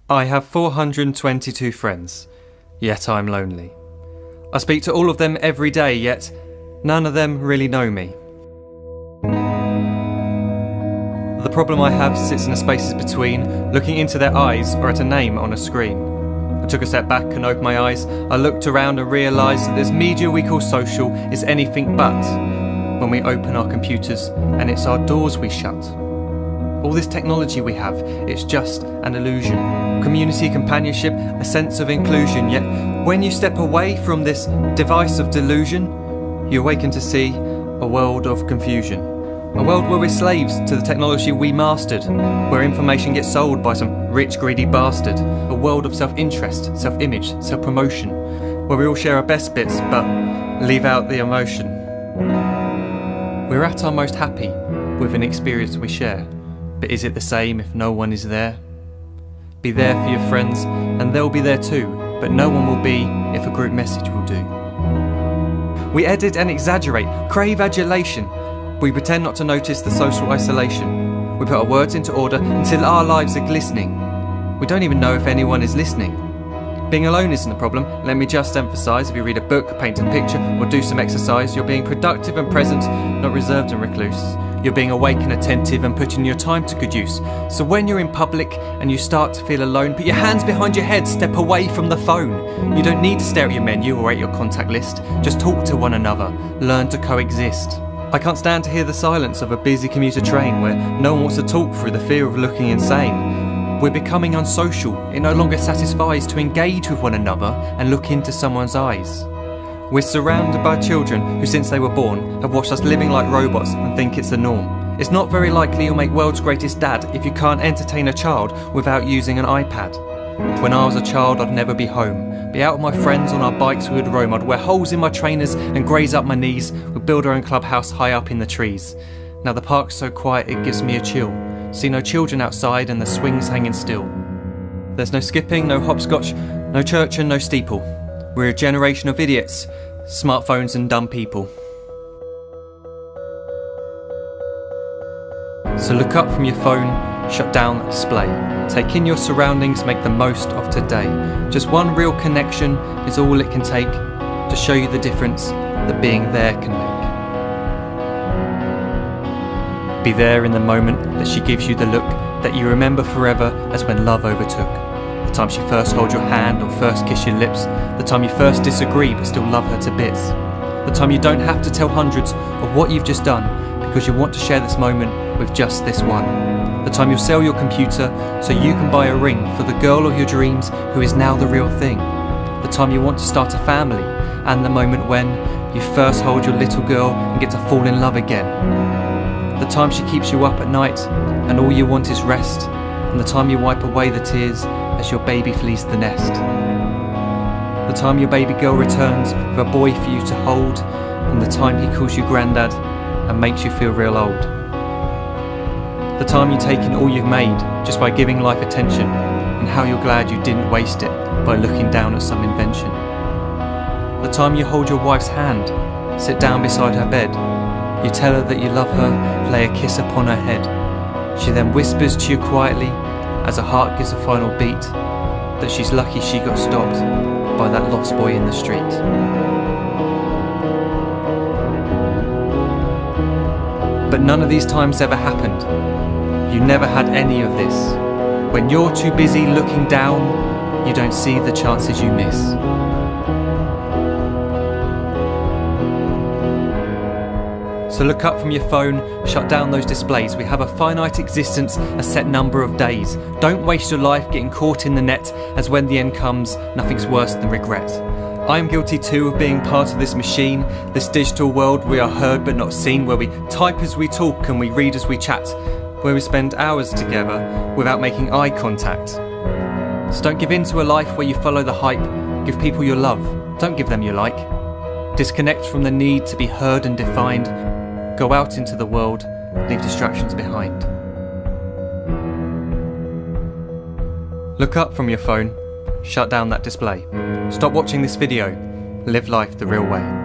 I have 422 friends, yet I'm lonely. I speak to all of them every day, yet none of them really know me. The problem I have sits in the spaces between looking into their eyes or at a name on a screen. I took a step back and opened my eyes. I looked around and realised that this media we call social is anything but when we open our computers and it's our doors we shut. All this technology we have, it's just an illusion. Community, companionship, a sense of inclusion. Yet when you step away from this device of delusion, you awaken to see a world of confusion. A world where we're slaves to the technology we mastered, where information gets sold by some rich, greedy bastard. A world of self-interest, self-image, self-promotion, where we all share our best bits but leave out the emotion. We're at our most happy with an experience we share. But is it the same if no one is there? Be there for your friends and they'll be there too, but no one will be if a group message will do. We edit and exaggerate, crave adulation. We pretend not to notice the social isolation. We put our words into order until our lives are glistening. We don't even know if anyone is listening. Being alone isn't a problem, let me just emphasise. If you read a book, paint a picture or do some exercise, you're being productive and present, not reserved and recluse. You're being awake and attentive and putting your time to good use. So when you're in public and you start to feel alone, put your hands behind your head, step away from the phone. You don't need to stare at your menu or at your contact list. Just talk to one another, learn to coexist. I can't stand to hear the silence of a busy commuter train where no one wants to talk through the fear of looking insane. We're becoming unsocial. It no longer satisfies to engage with one another and look into someone's eyes. We're surrounded by children who since they were born have watched us living like robots and think it's the norm. It's not very likely you'll make world's greatest dad if you can't entertain a child without using an iPad. When I was a child I'd never be home. Be out with my friends on our bikes we would roam. I'd wear holes in my trainers and graze up my knees. We'd build our own clubhouse high up in the trees. Now the park's so quiet it gives me a chill. See no children outside and the swings hanging still. There's no skipping, no hopscotch, no church and no steeple. We're a generation of idiots, smartphones and dumb people. So look up from your phone, shut down the display. Take in your surroundings, make the most of today. Just one real connection is all it can take to show you the difference that being there can make. Be there in the moment that she gives you the look that you remember forever as when love overtook. The time she first holds your hand or first kiss your lips. The time you first disagree but still love her to bits. The time you don't have to tell hundreds of what you've just done because you want to share this moment with just this one. The time you'll sell your computer so you can buy a ring for the girl of your dreams who is now the real thing. The time you want to start a family and the moment when you first hold your little girl and get to fall in love again. The time she keeps you up at night and all you want is rest. And the time you wipe away the tears as your baby flees the nest. The time your baby girl returns with a boy for you to hold, and the time he calls you granddad and makes you feel real old. The time you take in all you've made just by giving life attention, and how you're glad you didn't waste it by looking down at some invention. The time you hold your wife's hand, sit down beside her bed, you tell her that you love her, lay a kiss upon her head. She then whispers to you quietly as her heart gives a final beat that she's lucky she got stopped by that lost boy in the street. But none of these times ever happened. You never had any of this. When you're too busy looking down, you don't see the chances you miss. So look up from your phone, shut down those displays. We have a finite existence, a set number of days. Don't waste your life getting caught in the net, as when the end comes, nothing's worse than regret. I am guilty too of being part of this machine, this digital world we are heard but not seen, where we type as we talk and we read as we chat, where we spend hours together without making eye contact. So don't give in to a life where you follow the hype. Give people your love, don't give them your like. Disconnect from the need to be heard and defined. Go out into the world, leave distractions behind. Look up from your phone, shut down that display. Stop watching this video, live life the real way.